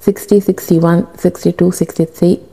60, 61, 62, 63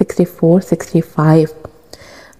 64, 65।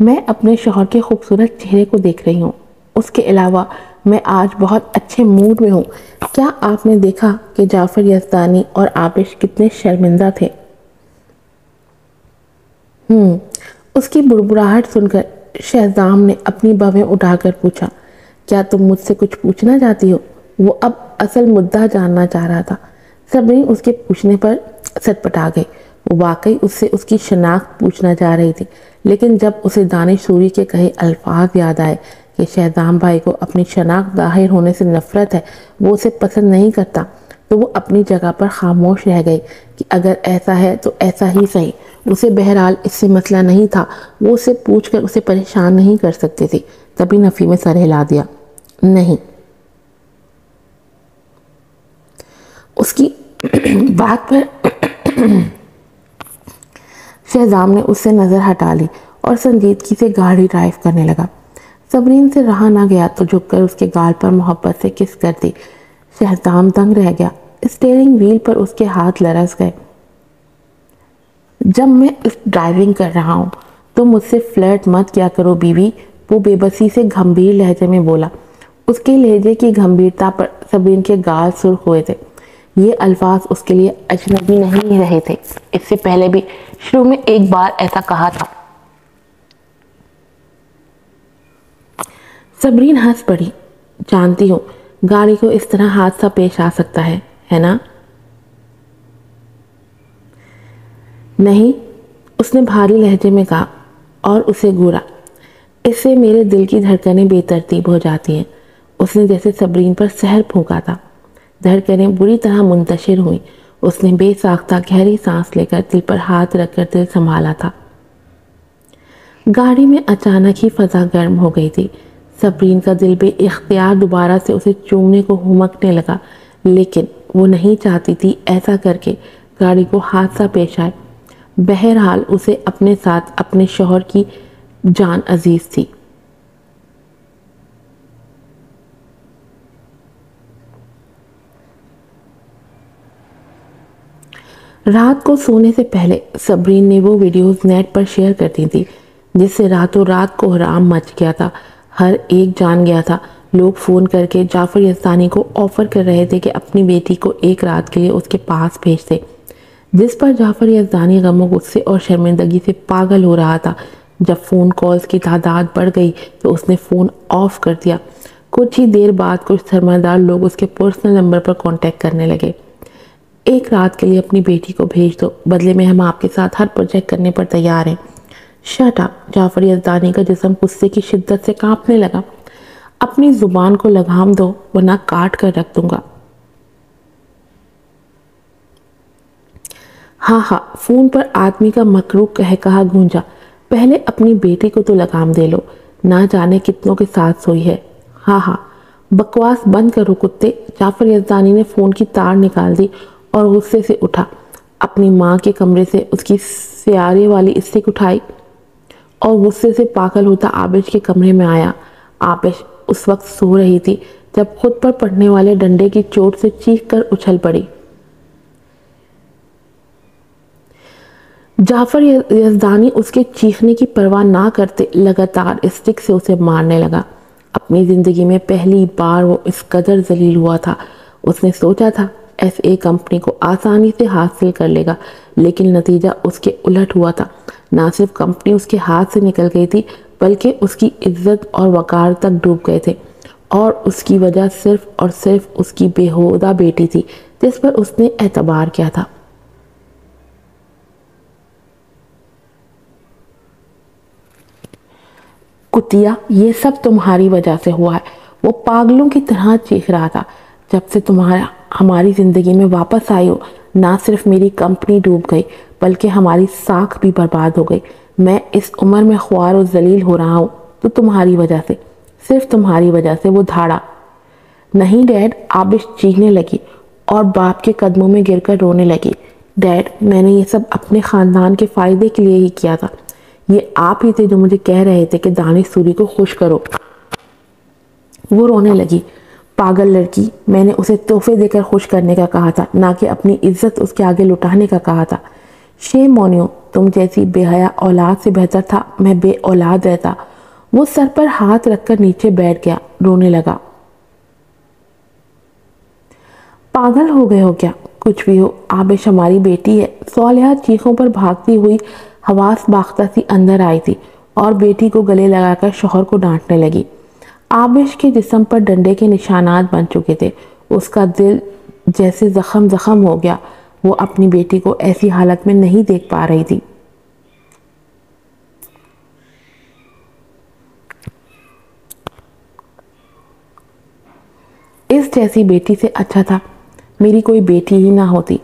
میں اپنے شوہر کے خوبصورت چہرے کو دیکھ رہی ہوں، اس کے علاوہ میں آج بہت اچھے موڈ میں ہوں۔ کیا آپ نے دیکھا کہ جعفر یزدانی اور عابش کتنے شرمندہ تھے؟ اس کی بڑبڑاہٹ سن کر شہزام نے اپنی بھویں اٹھا کر پوچھا، کیا تم مجھ سے کچھ پوچھنا چاہتی ہو؟ وہ اب اصل مدعا جاننا چاہ رہا تھا۔ صبرین اس کے پوچھنے پر سٹپٹا گئی۔ وہ واقعی اس سے اس کی شناخت پوچھنا چاہ رہی تھی، لیکن جب اسے دانش سوری کے کہے الفاظ یاد آئے کہ شہزام بھائی کو اپنی شناخت ظاہر ہونے سے نفرت ہے، وہ اسے پسند نہیں کرتا، تو وہ اپنی جگہ پر خاموش رہ گئی کہ اگر ایسا ہے تو ایسا ہی صحیح۔ اسے بہرحال اس سے مسئلہ نہیں تھا، وہ اسے پوچھ کر اسے پریشان نہیں کر سکتی تھی۔ تبھی نفی میں سر ہلا دیا، نہیں۔ اس کی بات پر شہزام نے اس سے نظر ہٹا لی اور سنجیدگی سے گاڑی ڈرائیو کرنے لگا۔ صبرین سے رہا نہ گیا تو جھک کر اس کے گال پر محبت سے کس کر دی۔ شہزام دنگ رہ گیا، اسٹیئرنگ وہیل پر اس کے ہاتھ لرز گئے۔ جب میں ڈرائیونگ کر رہا ہوں تو مجھ سے فلرٹ مت کیا کرو بیوی، وہ بے بسی سے گھمبیر لہجے میں بولا۔ اس کے لہجے کی گھمبیرتا پر صبرین کے گال سرخ ہوئے تھے۔ یہ الفاظ اس کے لیے اجنبی نہیں رہے تھے، اس سے پہلے بھی شروع میں ایک بار ایسا کہا تھا۔ صبرین ہنس پڑی، جانتی ہوں گاڑی کو اس طرح حادثہ پیش آ سکتا ہے نا؟ نہیں، اس نے بھاری لہجے میں کہا اور اسے گھورا۔ اس سے میرے دل کی دھڑکنیں بے ترتیب ہو جاتی ہیں۔ اس نے جیسے صبرین پر زہر پھونکا تھا۔ دھڑکنیں بری طرح منتشر ہوئیں۔ اس نے بے ساختہ گہری سانس لے کر دل پر ہاتھ رکھ کر دل سنبھالا تھا۔ گاڑی میں اچانک ہی فضا گرم ہو گئی تھی۔ صبرین کا دل بے اختیار دوبارہ سے اسے چومنے کو ہمکنے لگا، لیکن وہ نہیں چاہتی تھی ایسا کر کے گاڑی کو حادثہ پیش آئے۔ بہرحال اسے اپنے ساتھ اپنے شوہر کی جان عزیز تھی۔ رات کو سونے سے پہلے صبرین نے وہ ویڈیوز نیٹ پر شیئر کر دی تھی جس سے راتوں رات کو حرام مچ گیا تھا۔ ہر ایک جان گیا تھا۔ لوگ فون کر کے جعفر یزدانی کو آفر کر رہے تھے کہ اپنی بیٹی کو ایک رات کے لیے اس کے پاس بھیج دے، جس پر جعفر یزدانی غم و غصے اور شرمندگی سے پاگل ہو رہا تھا۔ جب فون کالز کی تعداد بڑھ گئی تو اس نے فون آف کر دیا۔ کچھ ہی دیر بعد کچھ سرمایہ لوگ اس کے پرسنل نمبر پر کانٹیکٹ کرنے لگے۔ ایک رات کے لیے اپنی بیٹی کو بھیج دو، بدلے میں ہم آپ کے ساتھ ہر پروجیکٹ کرنے پر تیار ہیں۔ Shut up! جعفر یزدانی کا جسم غصے کی شدت سے کانپنے لگا۔ اپنی زبان کو لگام دو ورنہ کاٹ کر رکھ دوں گا۔ ہاں، فون پر آدمی کا مکروہ کہا گونجا، پہلے اپنی بیٹی کو تو لگام دے لو، نہ جانے کتنوں کے ساتھ سوئی ہے۔ ہاں، بکواس بند کرو کتے۔ جعفر یزدانی نے فون کی تار نکال دی اور غصے سے اٹھا۔ اپنی ماں کے کمرے سے اس کی سیارے والی اسٹک اٹھائی اور غصے سے پاگل ہوتا عابش کے کمرے میں آیا۔ عابش اس وقت سو رہی تھی جب خود پر پڑنے والے ڈنڈے کی چوٹ سے چیخ کر اچھل پڑی۔ جعفر یزدانی اس کے چیخنے کی پرواہ نہ کرتے لگاتار اسٹک سے اسے مارنے لگا۔ اپنی زندگی میں پہلی بار وہ اس قدر ذلیل ہوا تھا۔ اس نے سوچا تھا ایس اے کمپنی کو آسانی سے حاصل کر لے گا، لیکن نتیجہ اس کے الٹ ہوا تھا۔ نہ صرف کمپنی اس کے ہاتھ سے نکل گئی تھی بلکہ اس کی عزت اور وقار تک ڈوب گئے تھے، اور اس کی وجہ صرف اور صرف اس کی بیہودہ بیٹی تھی جس پر اس نے اعتبار کیا تھا۔ کتیا، یہ سب تمہاری وجہ سے ہوا ہے۔ وہ پاگلوں کی طرح چیخ رہا تھا۔ جب سے ہماری زندگی میں واپس آئی ہو، نہ صرف میری کمپنی ڈوب گئی بلکہ ہماری ساکھ بھی برباد ہو گئی۔ میں اس عمر میں خوار و ذلیل ہو رہا ہوں تو تمہاری وجہ سے، صرف تمہاری وجہ سے۔ وہ دھاڑا۔ نہیں ڈیڈ، عابش چیخنے لگی اور باپ کے قدموں میں گر کر رونے لگی۔ ڈیڈ، میں نے یہ سب اپنے خاندان کے فائدے کے لیے ہی کیا تھا۔ یہ آپ ہی تھے جو مجھے کہہ رہے تھے کہ دانش سوری کو خوش کرو۔ وہ رونے لگی۔ پاگل لڑکی، میں نے اسے تحفے دے کر خوش کرنے کا کہا تھا، نہ کہ اپنی عزت اس کے آگے لٹانے کا کہا تھا۔ شیم آن یو، تم جیسی بے حیا اولاد سے بہتر تھا میں بے اولاد رہتا۔ وہ سر پر ہاتھ رکھ کر نیچے بیٹھ گیا، رونے لگا۔ پاگل ہو گئے ہو کیا؟ کچھ بھی ہو، آبش ہماری بیٹی ہے۔ صالحہ چیخوں پر بھاگتی ہوئی حواس باختہ سی اندر آئی تھی اور بیٹی کو گلے لگا کر شوہر کو ڈانٹنے لگی۔ آبش کے جسم پر ڈنڈے کے نشانات بن چکے تھے، اس کا دل جیسے زخم ہو گیا۔ وہ اپنی بیٹی کو ایسی حالت میں نہیں دیکھ پا رہی تھی۔ اس جیسی بیٹی سے اچھا تھا میری کوئی بیٹی ہی نہ ہوتی۔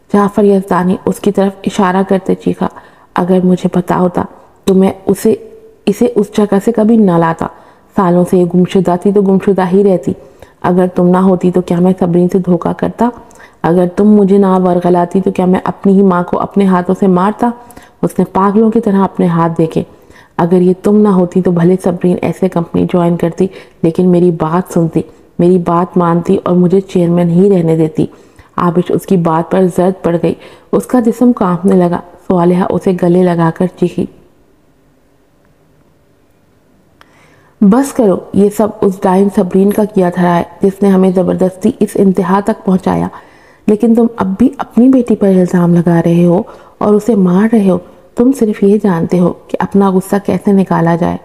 جعفر یزدانی اس کی طرف اشارہ کرتے چیخا، اگر مجھے پتا ہوتا تو میں اسے اس جگہ سے کبھی نہ لاتا۔ سالوں سے یہ گمشدہ تھی تو گمشدہ ہی رہتی۔ اگر تم نہ ہوتی تو کیا میں صبرین سے دھوکہ کرتا؟ اگر تم مجھے نہ ورغلاتی تو کیا میں اپنی ہی ماں کو اپنے ہاتھوں سے مارتا؟ اس نے پاگلوں کی طرح اپنے ہاتھ دیکھے۔ اگر یہ تم نہ ہوتی تو بھلے صبرین ایسے کمپنی جوائن کرتی، لیکن میری بات سنتی، میری بات مانتی اور مجھے چیئرمین ہی رہنے دیتی۔ آبش اس کی بات پر زرد پڑ گئی، اس کا جسم کانپنے لگا۔ صالحہ اسے گلے لگا کر چیخی، بس کرو، یہ سب اس ڈائن صبرین کا کیا دھرا ہے جس نے ہمیں زبردستی اس انتہا تک پہنچایا۔ لیکن تم اب بھی اپنی بیٹی پر الزام لگا رہے ہو اور اسے مار رہے ہو۔ تم صرف یہ جانتے ہو کہ اپنا غصہ کیسے نکالا جائے۔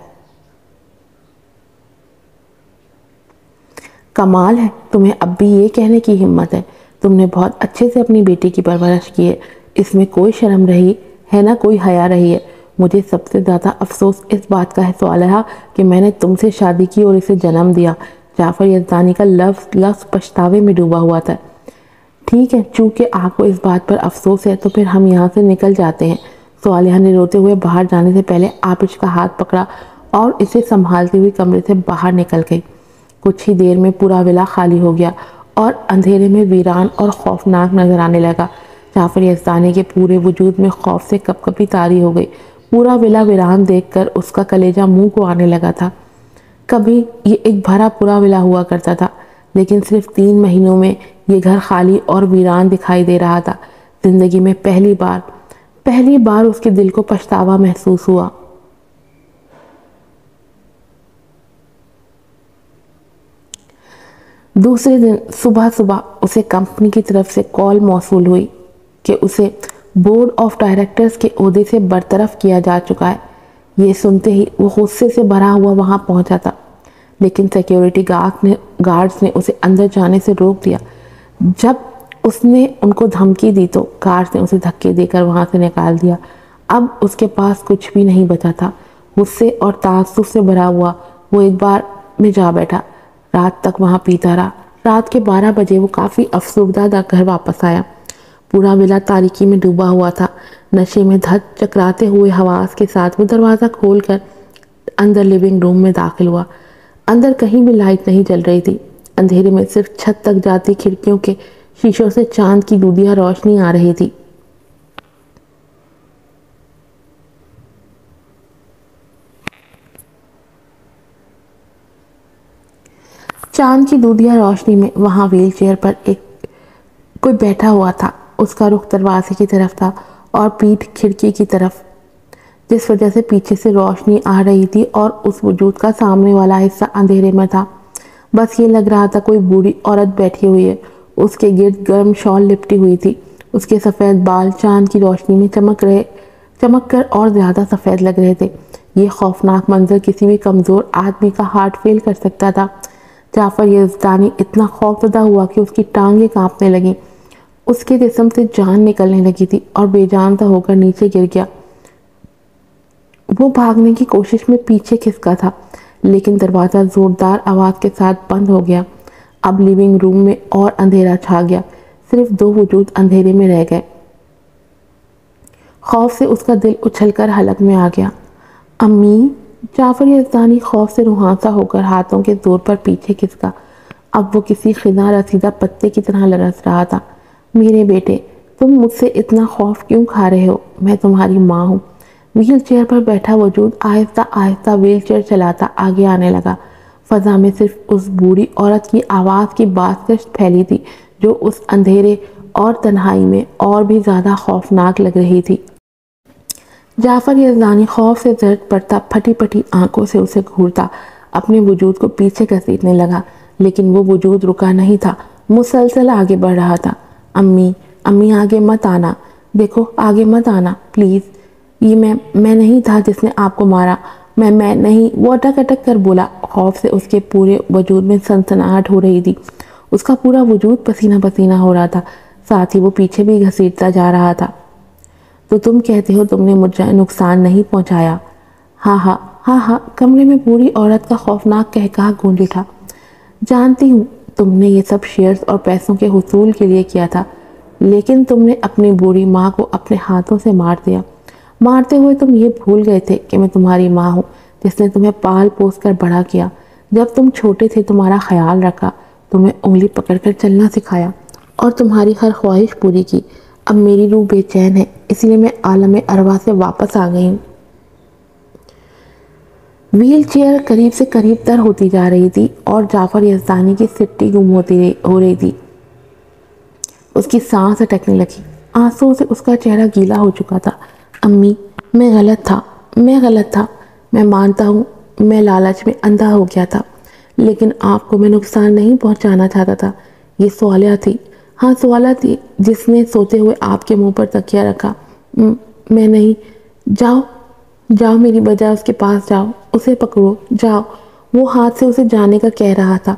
کمال ہے، تمہیں اب بھی یہ کہنے کی ہمت ہے۔ تم نے بہت اچھے سے اپنی بیٹی کی پرورش کی ہے، اس میں کوئی شرم رہی ہے نہ کوئی حیا رہی ہے۔ مجھے سب سے زیادہ افسوس اس بات کا ہے صالحہ کہ میں نے تم سے شادی کی اور اسے جنم دیا۔ جعفر یزدانی کا لفظ پچھتاوے میں ڈوبا ہوا تھا۔ ٹھیک ہے، چونکہ آپ کو اس بات پر افسوس ہے تو پھر ہم یہاں سے نکل جاتے ہیں۔ صالحہ نے روتے ہوئے باہر جانے سے پہلے آبش کا ہاتھ پکڑا اور اسے سنبھالتی ہوئی کمرے سے باہر نکل گئی۔ کچھ ہی دیر میں پورا ولا خالی ہو گیا اور اندھیرے میں ویران اور خوفناک نظر آنے لگا۔ جعفر یزدانی کے پورے وجود میں خوف سے کپ کپی طاری ہو گئی۔ پورا ولا ویران دیکھ کر اس کا کلیجہ منہ کو آنے لگا تھا۔ کبھی یہ ایک بھرا پورا ولا ہوا کرتا تھا، لیکن صرف 3 مہینوں میں یہ گھر خالی اور ویران دکھائی دے رہا تھا۔ زندگی میں پہلی بار اس کے دل کو پچھتاوا محسوس ہوا۔ دوسرے دن صبح اسے کمپنی کی طرف سے کال موصول ہوئی کہ اسے بورڈ آف ڈائریکٹرز کے عہدے سے برطرف کیا جا چکا ہے۔ یہ سنتے ہی وہ غصے سے بھرا ہوا وہاں پہنچا تھا، لیکن سیکیورٹی گارڈز نے اسے اندر جانے سے روک دیا۔ جب اس نے ان کو دھمکی دی تو گارڈز نے اسے دھکے دے کر وہاں سے نکال دیا۔ اب اس کے پاس کچھ بھی نہیں بچا تھا۔ غصے اور تعصب سے بھرا ہوا وہ ایک بار میں جا بیٹھا، رات تک وہاں پیتا رہا۔ رات کے 12 بجے وہ کافی افسردہ گھر واپس آیا۔ پورا ولا تاریکی میں ڈوبا ہوا تھا۔ نشے میں دھت چکراتے ہوئے حواس کے ساتھ وہ دروازہ کھول کر اندر لیونگ روم میں داخل ہوا۔ اندر کہیں بھی لائٹ نہیں جل رہی تھی۔ اندھیرے میں صرف چھت تک جاتی کھڑکیوں کے شیشوں سے چاند کی دودھیا روشنی آ رہی تھی۔ چاند کی دودھیا روشنی میں وہاں ویل چیئر پر کوئی بیٹھا ہوا تھا۔ اس کا رخ دروازے کی طرف تھا اور پیٹھ کھڑکی کی طرف، جس وجہ سے پیچھے سے روشنی آ رہی تھی اور اس وجود کا سامنے والا حصہ اندھیرے میں تھا۔ بس یہ لگ رہا تھا کوئی بوڑھی عورت بیٹھی ہوئی ہے۔ اس کے گرد گرم شال لپٹی ہوئی تھی۔ اس کے سفید بال چاند کی روشنی میں چمک کر اور زیادہ سفید لگ رہے تھے۔ یہ خوفناک منظر کسی بھی کمزور آدمی کا ہارٹ فیل کر سکتا تھا۔ جعفر یزدانی اتنا خوف زدہ ہوا کہ اس کی ٹانگیں کانپنے لگیں۔ اس کے جسم سے جان نکلنے لگی تھی اور بے جان سا ہو کر نیچے گر گیا۔ وہ بھاگنے کی کوشش میں پیچھے کھسکا تھا، لیکن دروازہ زوردار آواز کے ساتھ بند ہو گیا۔ اب لیونگ روم میں اور اندھیرا چھا گیا، صرف 2 وجود اندھیرے میں رہ گئے۔ خوف سے اس کا دل اچھل کر حلق میں آ گیا۔ امی! جعفر یزدانی خوف سے روحاں ہو کر ہاتھوں کے زور پر پیچھے کھسکا۔ اب وہ کسی خزاں رسیدہ پتے کی طرح لرز رہا تھا۔ میرے بیٹے، تم مجھ سے اتنا خوف کیوں کھا رہے ہو؟ میں تمہاری ماں ہوں۔ ویل چیئر پر بیٹھا وجود آہستہ آہستہ ویل چیئر چلاتا آگے آنے لگا۔ فضا میں صرف اس بوڑھی عورت کی آواز کی بازگشت پھیلی تھی جو اس اندھیرے اور تنہائی میں اور بھی زیادہ خوفناک لگ رہی تھی۔ جعفر یزدانی خوف سے زرد پڑتا پھٹی پھٹی آنکھوں سے اسے گھورتا اپنے وجود کو پیچھے گھسیٹنے لگا، لیکن وہ وجود رکا نہیں تھا، مسلسل آگے بڑھ رہا تھا۔ امی امی آگے مت آنا، دیکھو آگے مت آنا پلیز، یہ میں نہیں تھا جس نے آپ کو مارا، میں نہیں، وہ اٹک اٹک کر بولا۔ خوف سے اس کے پورے وجود میں سنسناہٹ ہو رہی تھی، اس کا پورا وجود پسینہ پسینہ ہو رہا تھا، ساتھ ہی وہ پیچھے بھی گھسیٹتا جا رہا تھا۔ تو تم کہتے ہو تم نے مجھے نقصان نہیں پہنچایا؟ ہاں ہاں ہاں ہاں، کمرے میں بوڑھی عورت کا خوفناک قہقہہ گونج اٹھا۔ جانتی ہوں تم نے یہ سب شیئرز اور پیسوں کے حصول کے لیے کیا تھا، لیکن تم نے اپنی بوڑھی ماں کو اپنے ہاتھوں سے مار دیا۔ مارتے ہوئے تم یہ بھول گئے تھے کہ میں تمہاری ماں ہوں جس نے تمہیں پال پوس کر بڑا کیا۔ جب تم چھوٹے تھے تمہارا خیال رکھا، تمہیں انگلی پکڑ کر چلنا سکھایا اور تمہاری ہر خواہش پوری کی۔ اب میری روح بے چین ہے، اس لیے میں عالم ارواح سے واپس آ گئی ہوں۔ ویل چیئر قریب سے قریب تر ہوتی جا رہی تھی اور جعفر یزدانی کی سٹی گم ہو رہی تھی۔ اس کی سانس اٹکنے لگی، آنسوں سے اس کا چہرہ گیلا ہو چکا تھا۔ امی میں غلط تھا، میں مانتا ہوں میں لالچ میں اندھا ہو گیا تھا، لیکن آپ کو میں نقصان نہیں پہنچانا چاہتا تھا۔ یہ سوالیہ تھی، ہاں سوالیہ تھی جس نے سوتے ہوئے آپ کے منہ پر تکیہ رکھا۔ میں نہیں، جاؤ میری بجائے اس کے پاس جاؤ، اسے پکڑو، جاؤ۔ وہ ہاتھ سے اسے جانے کا کہہ رہا تھا،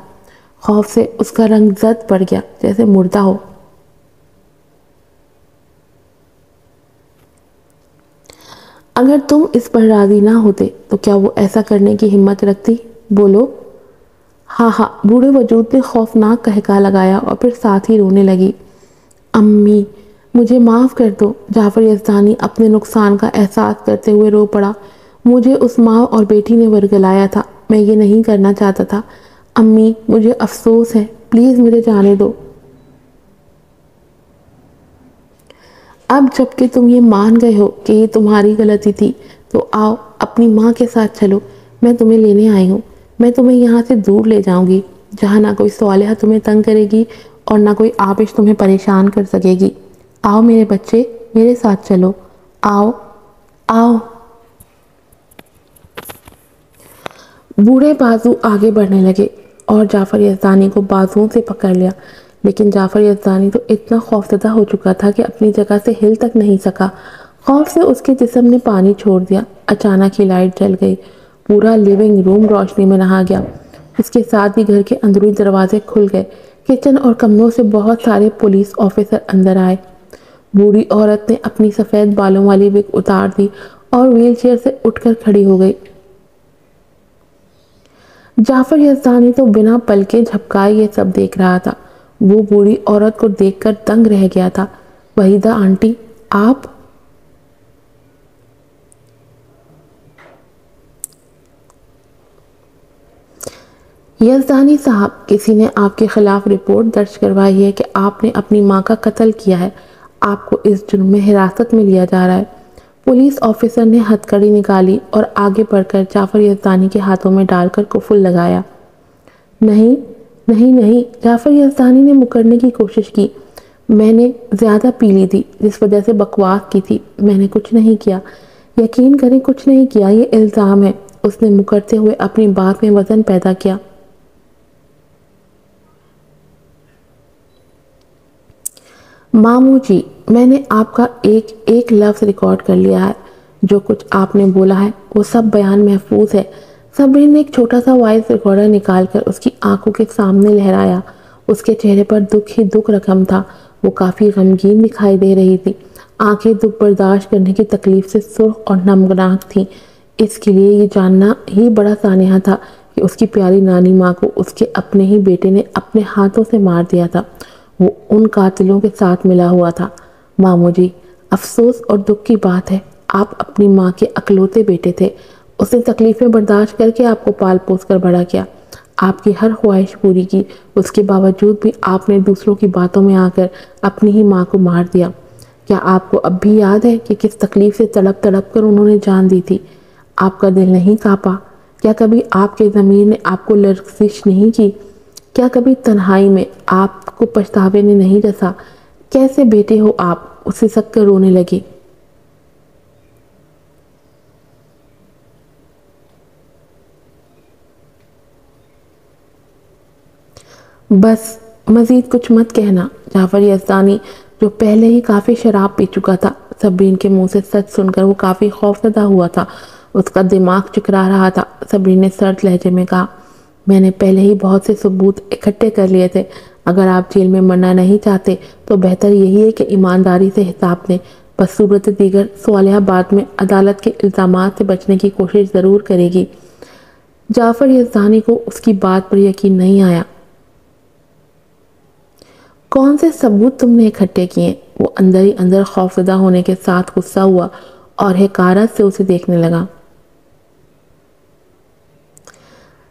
خوف سے اس کا رنگ زرد پڑ گیا جیسے مردہ ہو۔ اگر تم اس پر راضی نہ ہوتے تو کیا وہ ایسا کرنے کی ہمت رکھتی؟ بولو۔ ہاں ہاں، بوڑھے وجود نے خوفناک قہقہہ لگایا اور پھر ساتھ ہی رونے لگی۔ امی مجھے معاف کر دو، جعفر یزدانی اپنے نقصان کا احساس کرتے ہوئے رو پڑا۔ مجھے اس ماں اور بیٹی نے ورگلایا تھا، میں یہ نہیں کرنا چاہتا تھا۔ امی مجھے افسوس ہے، پلیز مجھے جانے دو۔ اب جب کہ تم یہ مان گئے ہو کہ یہ تمہاری غلطی تھی تو آؤ اپنی ماں کے ساتھ چلو، میں تمہیں لینے آئی ہوں۔ میں تمہیں یہاں سے دور لے جاؤں گی جہاں نہ کوئی صالحہ تمہیں تنگ کرے گی اور نہ کوئی آبش تمہیں پریشان کر سکے گی۔ آؤ میرے بچے، میرے ساتھ چلو، آؤ آؤ۔ بوڑھے بازو آگے بڑھنے لگے اور جعفر یزدانی کو بازوؤں سے پکڑ لیا، لیکن جعفر یزدانی تو اتنا خوفزدہ ہو چکا تھا کہ اپنی جگہ سے ہل تک نہیں سکا۔ خوف سے اس کے جسم نے پانی چھوڑ دیا۔ اچانک ہی لائٹ جل گئی، پورا لیونگ روم روشنی میں نہا گیا۔ اس کے ساتھ ہی گھر کے اندرونی دروازے کھل گئے، کچن اور کمروں سے بہت سارے پولیس آفیسر اندر آئے۔ بوڑھی عورت نے اپنی سفید بالوں والی وگ اتار دی اور ویل چیئر سے اٹھ کر کھڑی ہو گئی۔ جعفر یزدانی تو بنا پلکیں جھپکائے یہ سب دیکھ رہا تھا۔ وہ بوڑھی عورت کو دیکھ کر دنگ رہ گیا تھا۔ وحیدہ آنٹی، آپ؟ یزدانی صاحب، کسی نے آپ کے خلاف رپورٹ درج کروائی ہے کہ آپ نے اپنی ماں کا قتل کیا ہے۔ آپ کو اس جرم میں حراست میں لیا جا رہا ہے۔ پولیس آفیسر نے ہتھکڑی نکالی اور آگے بڑھ کر جعفر یزدانی کے ہاتھوں میں ڈال کر قفل لگایا۔ نہیں نہیں نہیں، جعفر یزدانی نے مکرنے کی کوشش کی۔ میں نے زیادہ پی لی تھی جس وجہ سے بکواس کی تھی، میں نے کچھ نہیں کیا، یقین کریں کچھ نہیں کیا، یہ الزام ہے۔ اس نے مکرتے ہوئے اپنی بات میں وزن پیدا کیا۔ ماموں جی، میں نے آپ کا ایک ایک لفظ ریکارڈ کر لیا ہے، جو کچھ آپ نے بولا ہے وہ سب بیان محفوظ ہے۔ صبرین نے ایک چھوٹا سا وائس ریکارڈر نکال کر اس کی آنکھوں کے سامنے لہرایا۔ اس کے چہرے پر دکھ ہی دکھ رقم تھا، وہ کافی غمگین دکھائی دے رہی تھی۔ آنکھیں دکھ برداشت کرنے کی تکلیف سے سرخ اور نمناک تھیں۔ اس کے لیے یہ جاننا ہی بڑا سانحہ تھا کہ اس کی پیاری نانی ماں کو اس کے اپنے ہی بیٹے نے اپنے ہاتھوں سے مار دیا تھا۔ وہ ان قاتلوں کے ساتھ ملا ہوا تھا۔ ماموں جی، افسوس اور دکھ کی بات ہے، آپ اپنی ماں کے اکلوتے بیٹے تھے۔ اس نے تکلیفیں برداشت کر کے آپ کو پال پوس کر بڑا کیا، آپ کی ہر خواہش پوری کی۔ اس کے باوجود بھی آپ نے دوسروں کی باتوں میں آ کر اپنی ہی ماں کو مار دیا۔ کیا آپ کو اب بھی یاد ہے کہ کس تکلیف سے تڑپ تڑپ کر انہوں نے جان دی تھی؟ آپ کا دل نہیں کانپا؟ کیا کبھی آپ کے ضمیر نے آپ کو لرزش نہیں کی؟ کیا کبھی تنہائی میں آپ کو پچھتاوے نے نہیں رسا کیسے بیٹے ہو آپ؟ اسے سک کر رونے لگی۔ بس مزید کچھ مت کہنا۔ جعفر یزدانی جو پہلے ہی کافی شراب پی چکا تھا، صبرین کے منہ سے سچ سن کر وہ کافی خوفزدہ ہوا تھا۔ اس کا دماغ چکرا رہا تھا۔ صبرین نے سرد لہجے میں کہا، میں نے پہلے ہی بہت سے ثبوت اکٹھے کر لیے تھے۔ اگر آپ جیل میں مرنا نہیں چاہتے تو بہتر یہی ہے کہ ایمانداری سے حساب دیں۔ بس صورت دیگر صالحہ بعد میں عدالت کے الزامات سے بچنے کی کوشش ضرور کرے گی۔ جعفر یزدانی کو اس کی بات پر یقین نہیں آیا۔ کون سے ثبوت تم نے اکٹھے کیے؟ وہ اندر ہی اندر خوفزدہ ہونے کے ساتھ غصہ ہوا اور حقارت سے اسے دیکھنے لگا۔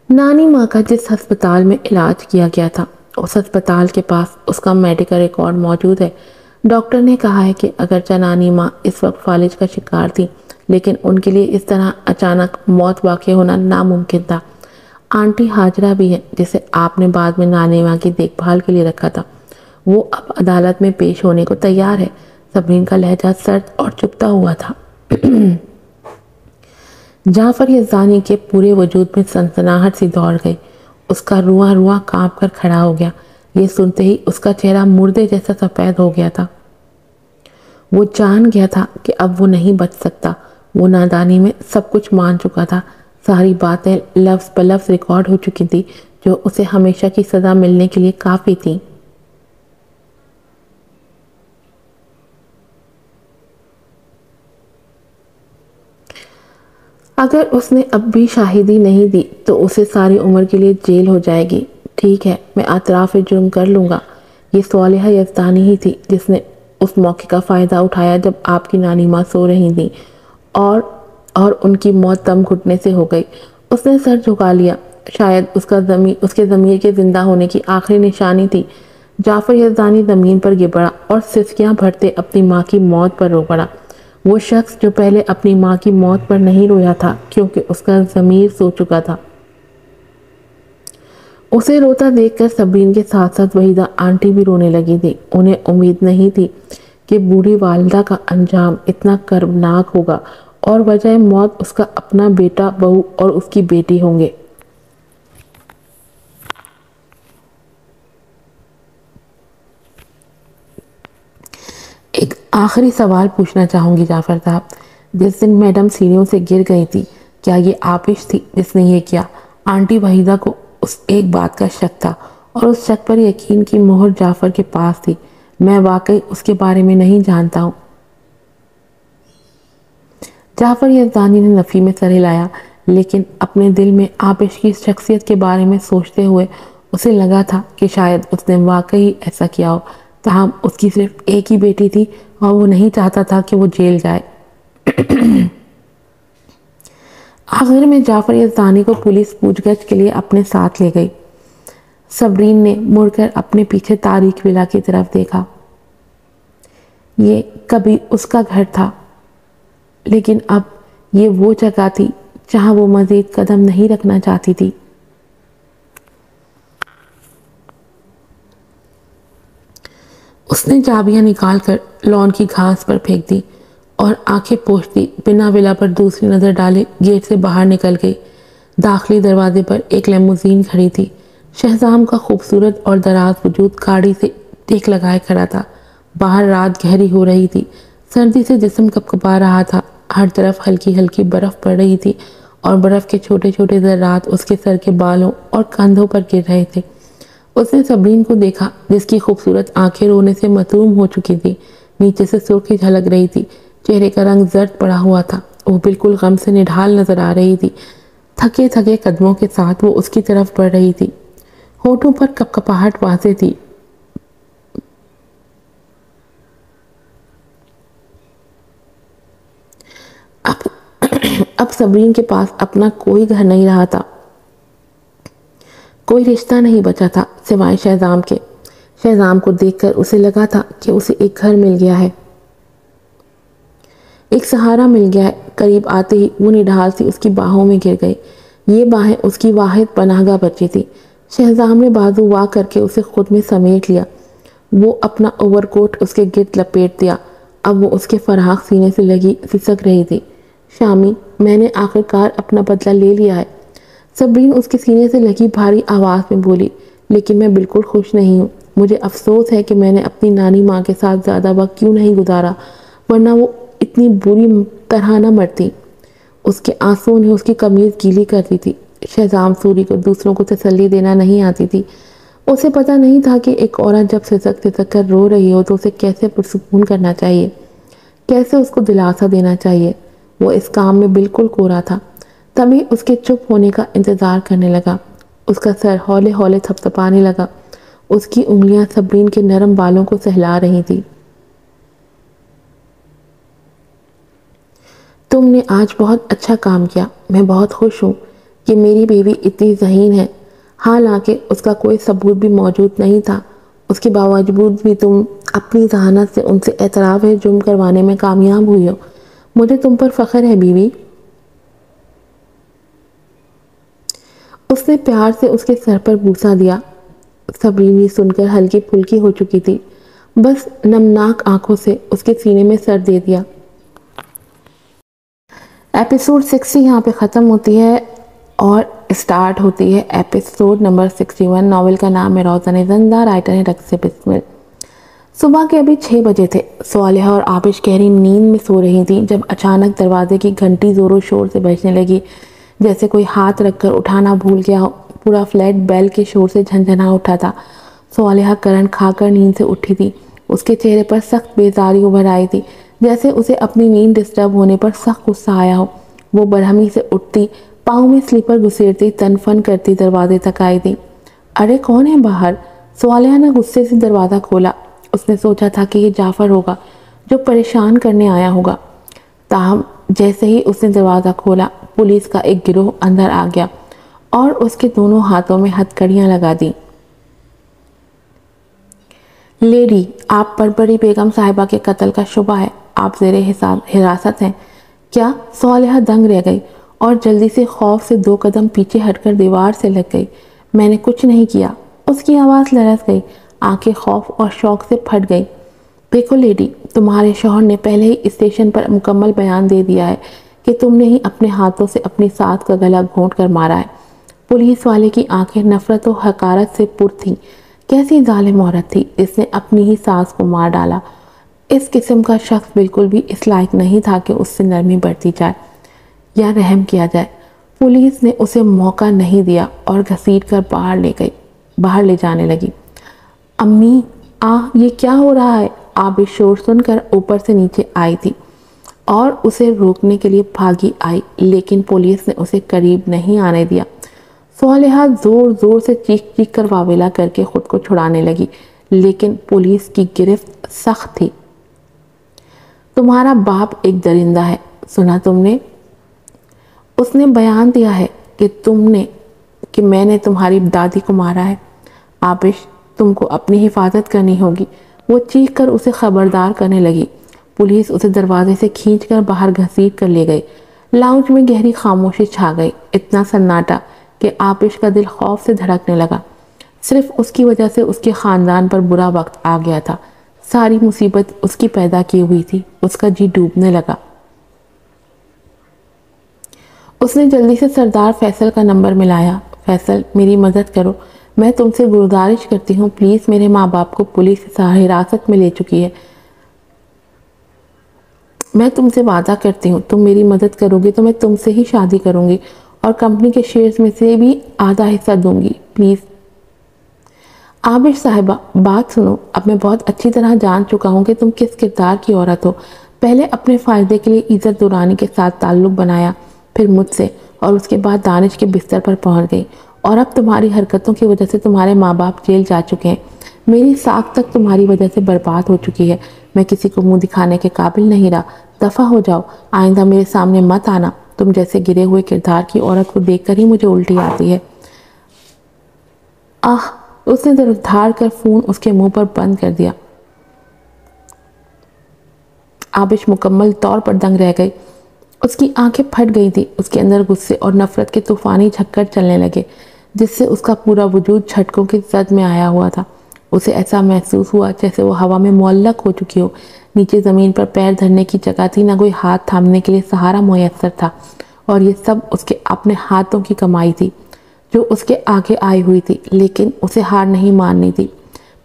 نانی ماں کا جس ہسپتال میں علاج کیا گیا تھا، اس ہسپتال کے پاس اس کا میڈیکل ریکارڈ موجود ہے۔ ڈاکٹر نے کہا ہے کہ اگرچہ نانی ماں اس وقت فالج کا شکار تھی، لیکن ان کے لیے اس طرح اچانک موت واقع ہونا ناممکن تھا۔ آنٹی ہاجرہ بھی ہے، جسے آپ نے بعد میں نانی ماں کی دیکھ بھال کے لیے رکھا تھا، وہ اب عدالت میں پیش ہونے کو تیار ہے۔ صبرین کا لہجہ سرد اور چپتا ہوا تھا۔ جعفر یزدانی کے پورے وجود میں سنسناہٹ سی دوڑ گئی۔ اس کا رواں رواں کانپ کر کھڑا ہو گیا۔ یہ سنتے ہی اس کا چہرہ مردے جیسا سفید ہو گیا تھا۔ وہ جان گیا تھا کہ اب وہ نہیں بچ سکتا۔ وہ نادانی میں سب کچھ مان چکا تھا۔ ساری باتیں لفظ بلفظ ریکارڈ ہو چکی تھی، جو اسے ہمیشہ کی سزا ملنے کے لیے کافی تھی۔ اگر اس نے اب بھی شاہدی نہیں دی تو اسے ساری عمر کے لیے جیل ہو جائے گی۔ ٹھیک ہے، میں اعتراف جرم کر لوں گا۔ یہ صالحہ یزدانی ہی تھی جس نے اس موقع کا فائدہ اٹھایا جب آپ کی نانی ماں سو رہی تھیں اور ان کی موت دم گھٹنے سے ہو گئی۔ اس نے سر جھکا لیا۔ شاید اس کے ضمیر کے زندہ ہونے کی آخری نشانی تھی۔ جعفر یزدانی زمین پر گر پڑا اور سسکیاں بھرتے اپنی ماں کی موت پر رو پڑا۔ وہ شخص جو پہلے اپنی ماں کی موت پر نہیں رویا تھا کیونکہ اس کا ضمیر سو چکا تھا۔ اسے روتا دیکھ کر صبرین کے ساتھ ساتھ وحیدہ آنٹی بھی رونے لگی تھی۔ انہیں امید نہیں تھی کہ بوڑھی والدہ کا انجام اتنا کربناک ہوگا اور وجہ موت اس کا اپنا بیٹا، بہو اور اس کی بیٹی ہوں گے۔ ایک آخری سوال پوچھنا چاہوں گی جعفر صاحب۔ جس دن میڈم سیڑھیوں سے گر گئی تھی، کیا یہ آپش تھی جس نے یہ کیا؟ آنٹی وحیدہ کو اس ایک بات کا شک تھا اور اس شک پر یقین کی مہر جعفر کے پاس تھی۔ میں واقعی اس کے بارے میں نہیں جانتا ہوں۔ جعفر یزدانی نے نفی میں سر ہلایا، لیکن اپنے دل میں آپش کی شخصیت کے بارے میں سوچتے ہوئے اسے لگا تھا کہ شاید اس نے واقعی ایسا کیا ہو۔ تاہم اس کی صرف ایک ہی بیٹی تھی اور وہ نہیں چاہتا تھا کہ وہ جیل جائے۔ آخر میں جعفر یزدانی کو پولیس پوچھ گچھ کے لیے اپنے ساتھ لے گئی۔ صبرین نے مڑ کر اپنے پیچھے تاریک ولا کی طرف دیکھا۔ یہ کبھی اس کا گھر تھا، لیکن اب یہ وہ جگہ تھی جہاں وہ مزید قدم نہیں رکھنا چاہتی تھی۔ اس نے چابیاں نکال کر لان کی گھاس پر پھینک دی اور آنکھیں پوچھتی بنا ولا پر دوسری نظر ڈالے گیٹ سے باہر نکل گئی۔ داخلی دروازے پر ایک لیموزین کھڑی تھی۔ شہزام کا خوبصورت اور دراز وجود گاڑی سے ٹیک لگائے کھڑا تھا۔ باہر رات گہری ہو رہی تھی۔ سردی سے جسم کپکپا رہا تھا۔ ہر طرف ہلکی ہلکی برف پڑ رہی تھی اور برف کے چھوٹے چھوٹے ذرات اس کے سر کے بالوں اور کندھوں پر گر رہے تھے۔ اس نے صبرین کو دیکھا جس کی خوبصورت آنکھیں رونے سے مصدوم ہو چکی تھی۔ نیچے سے سرخی جھلک رہی تھی۔ چہرے کا رنگ زرد پڑا ہوا تھا۔ وہ بالکل غم سے نڈھال نظر آ رہی تھی۔ تھکے تھکے قدموں کے ساتھ وہ اس کی طرف بڑھ رہی تھی۔ ہونٹوں پر کپکپاہٹ واضح تھی۔ اب صبرین کے پاس اپنا کوئی گھر نہیں رہا تھا، کوئی رشتہ نہیں بچا تھا سوائے شہزام کے۔ شہزام کو دیکھ کر اسے لگا تھا کہ اسے ایک گھر مل گیا ہے، ایک سہارا مل گیا ہے۔ قریب آتے ہی وہ نڈھال سی اس کی باہوں میں گر گئی۔ یہ باہیں اس کی واحد پناہ گاہ بچی تھی۔ شہزام نے بازو واہ کر کے اسے خود میں سمیٹ لیا۔ وہ اپنا اوور کوٹ اس کے گرد لپیٹ دیا۔ اب وہ اس کے فراخ سینے سے لگی سسک رہی تھی۔ شامی، میں نے آخر کار اپنا بدلہ لے لیا ہے، صبرین اس کے سینے سے لگی بھاری آواز میں بولی، لیکن میں بالکل خوش نہیں ہوں۔ مجھے افسوس ہے کہ میں نے اپنی نانی ماں کے ساتھ زیادہ وقت کیوں نہیں گزارا، ورنہ وہ اتنی بری طرح نہ مرتی۔ اس کے آنسوں نے اس کی قمیض گیلی کر دی تھی۔ شہزام سوری کو دوسروں کو تسلی دینا نہیں آتی تھی۔ اسے پتہ نہیں تھا کہ ایک عورت جب سسک سسک کر رو رہی ہو تو اسے کیسے پرسکون کرنا چاہیے، کیسے اس کو دلاسا دینا چاہیے۔ وہ اس کام میں بالکل کورا تھا۔ تبھی اس کے چپ ہونے کا انتظار کرنے لگا۔ اس کا سر ہولے ہولے تھپتھپانے لگا۔ اس کی انگلیاں صبرین کے نرم بالوں کو سہلا رہی تھی۔ تم نے آج بہت اچھا کام کیا۔ میں بہت خوش ہوں کہ میری بیوی اتنی ذہین ہے۔ حالانکہ اس کا کوئی ثبوت بھی موجود نہیں تھا، اس کے باوجود بھی تم اپنی ذہانت سے ان سے اعتراف جرم کروانے میں کامیاب ہوئی ہو۔ مجھے تم پر فخر ہے بیوی۔ اس نے پیار سے اس کے سر پر بوسہ دیا۔ صبرین یہ سن کر ہلکی پھلکی ہو چکی تھی، بس نمناک آنکھوں سے اس کے سینے میں سر دے دیا۔ ایپیسوڈ 60 یہاں پہ ختم ہوتی ہے اور اسٹارٹ ہوتی ہے ایپیسوڈ نمبر 61۔ ناول کا نام ہے روزن زندہ، رائٹر ہے رقص بسمل۔ صبح کے ابھی 6 بجے تھے۔ صالحہ اور آبش گہری نیند میں سو رہی تھیں جب اچانک دروازے کی گھنٹی زور و شور سے بجنے لگی، جیسے کوئی ہاتھ رکھ کر اٹھانا بھول گیا ہو۔ پورا فلیٹ بیل کے شور سے جھنجھنا اٹھا تھا۔ صالحہ کرنٹ کھا کر نیند سے اٹھی تھی۔ اس کے چہرے پر سخت بیزاری ابھر آئی تھی، جیسے اسے اپنی نیند ڈسٹرب ہونے پر سخت غصہ آیا ہو۔ وہ برہمی سے اٹھتی، پاؤں میں سلیپر گھسیٹتی، تن فن کرتی دروازے تک آئی تھی۔ ارے کون ہے باہر؟ صالحہ نے غصے سے دروازہ کھولا۔ اس نے سوچا تھا کہ یہ جعفر ہوگا جو پریشان کرنے آیا ہوگا۔ تاہم جیسے ہی اس نے دروازہ کھولا، پولیس کا ایک گروہ اندر آ گیا اور اس کے دونوں ہاتھوں میں ہتھکڑیاں لگا دیں۔ لیڈی، آپ پر بڑی بیگم صاحبہ کے قتل کا شبہ ہے، آپ زیر حراست ہیں۔ کیا؟ صالحہ دنگ رہ گئی اور جلدی سے خوف سے 2 قدم پیچھے ہٹ کر دیوار سے لگ گئی۔ میں نے کچھ نہیں کیا۔ اس کی آواز لرز گئی، آنکھیں خوف اور شوق سے پھٹ گئی۔ دیکھو لیڈی، تمہارے شوہر نے پہلے ہی اسٹیشن پر مکمل بیان دے دیا ہے کہ تم نے ہی اپنے ہاتھوں سے اپنی ساس کا گلا گھونٹ کر مارا ہے۔ پولیس والے کی آنکھیں نفرت و حقارت سے پر تھیں۔ کیسی ظالم عورت تھی، اس نے اپنی ہی ساس کو مار ڈالا۔ اس قسم کا شخص بالکل بھی اس لائق نہیں تھا کہ اس سے نرمی برتی جائے یا رحم کیا جائے۔ پولیس نے اسے موقع نہیں دیا اور گھسیٹ کر باہر لے جانے لگی۔ امی، یہ کیا ہو رہا ہے؟ آبش شور سن کر اوپر سے نیچے آئی تھی اور اسے روکنے کے لیے بھاگی آئی، لیکن پولیس نے اسے قریب نہیں آنے دیا۔ صالحہ زور زور سے چیخ چیخ کر واویلا کر کے خود کو چھڑانے لگی، لیکن پولیس کی گرفت سخت تھی۔ تمہارا باپ ایک درندہ ہے، سنا تم نے؟ اس نے بیان دیا ہے کہ میں نے تمہاری دادی کو مارا ہے۔ آبش، تم کو اپنی حفاظت کرنی ہوگی۔ وہ چیخ کر اسے خبردار کرنے لگی۔ پولیس اسے دروازے سے کھینچ کر باہر گھسیٹ کر لے گئی۔ لاؤنج میں گہری خاموشی چھا گئی، اتنا سناٹا کہ آبش کا دل خوف سے دھڑکنے لگا۔ صرف اس کی وجہ سے اس کے خاندان پر برا وقت آ گیا تھا۔ ساری مصیبت اس کی پیدا کی ہوئی تھی۔ اس کا جی ڈوبنے لگا۔ اس نے جلدی سے سردار فیصل کا نمبر ملایا۔ فیصل، میری مدد کرو، میں تم سے گزارش کرتی ہوں، پلیز میرے ماں باپ کو پولیس حراست میں لے چکی ہے۔ میں تم سے وعدہ کرتی ہوں، تم میری مدد کرو گے تو میں تم سے ہی شادی کروں گی اور کمپنی کے شیئرز میں سے بھی آدھا حصہ دوں گی، پلیز۔ آبش صاحبہ، بات سنو، اب میں بہت اچھی طرح جان چکا ہوں کہ تم کس کردار کی عورت ہو۔ پہلے اپنے فائدے کے لیے عزت دورانی کے ساتھ تعلق بنایا، پھر مجھ سے، اور اس کے بعد دانش کے بستر پر پہنچ گئی، اور اب تمہاری حرکتوں کی وجہ سے تمہارے ماں باپ جیل جا چکے ہیں۔ میری ساکھ تک تمہاری وجہ سے برباد ہو چکی ہے۔ میں کسی کو منہ دکھانے کے قابل نہیں رہا۔ دفع ہو جاؤ، آئندہ میرے سامنے مت آنا۔ تم جیسے گرے ہوئے کردار کی عورت کو دیکھ کر ہی مجھے الٹی آتی ہے۔ اس نے دھاڑ کر فون اس کے منہ پر بند کر دیا۔ آبش مکمل طور پر دنگ رہ گئی۔ اس کی آنکھیں پھٹ گئی تھی۔ اس کے اندر غصے اور نفرت کے طوفانی جھکڑ چلنے لگے، جس سے اس کا پورا وجود جھٹکوں کی زد میں آیا ہوا تھا۔ اسے ایسا محسوس ہوا جیسے وہ ہوا میں معلق ہو چکی ہو۔ نیچے زمین پر پیر دھرنے کی جگہ تھی، نہ کوئی ہاتھ تھامنے کے لیے سہارا میسر تھا، اور یہ سب اس کے اپنے ہاتھوں کی کمائی تھی جو اس کے آگے آئی ہوئی تھی، لیکن اسے ہار نہیں ماننی تھی،